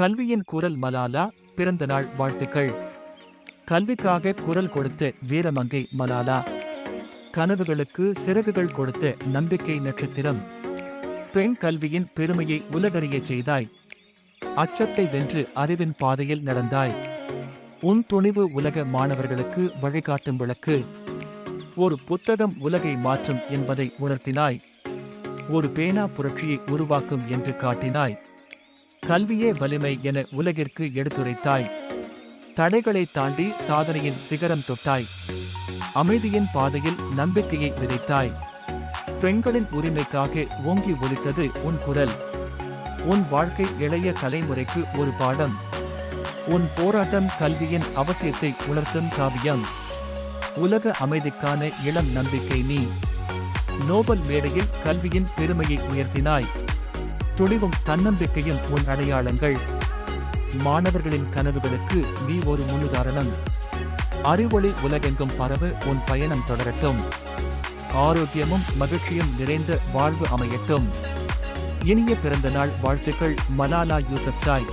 கல்வியின் குரல் மலாலா, பிறந்த நாள் வாழ்த்துக்கள். கல்விக்காக குரல் கொடுத்த வீரமங்கை மலாலா. கனவுகளுக்கு சிறகுகள் கொடுத்த நம்பிக்கை நட்சத்திரம். பெண் கல்வியின் பெருமையை உலகறியச் செய்தாய். அச்சத்தை வென்று அறிவின் பாதையில் நடந்தாய். உன் துணிவு உலக மாணவர்களுக்கு வழிகாட்டும் விளக்கு. ஒரு புத்தகம் உலகை மாற்றும் என்பதை உணர்த்தினாய். ஒரு பேனா புரட்சியை உருவாக்கும் என்று காட்டினாய். கல்வியே வலிமை என உலகிற்கு எடுத்துரைத்தாய். தடைகளை தாண்டி சாதனையின் சிகரம் தொட்டாய். அமைதியின் பாதையில் நம்பிக்கையை விதைத்தாய். பெண்களின் உரிமைக்காக ஓங்கி ஒலித்தது உன் குரல். உன் வாழ்க்கை இளைய தலைமுறைக்கு ஒரு பாடம். உன் போராட்டம் கல்வியின் அவசியத்தை உணர்த்தும் காவியம். உலக அமைதிக்கான இளம் நம்பிக்கை நீ. நோபல் மேடையில் கல்வியின் பெருமையை உயர்த்தினாய். துணிவும் தன்னம்பிக்கையும் உன் அடையாளங்கள். மாணவர்களின் கனவுகளுக்கு நீ ஒரு முன்னுதாரணம். அறிவொளி உலகெங்கும் பரவ உன் பயணம் தொடரட்டும். ஆரோக்கியமும் மகிழ்ச்சியும் நிறைந்த வாழ்வு அமையட்டும். இனிய பிறந்த நாள் வாழ்த்துக்கள் மலாலா யூசப்சாய்.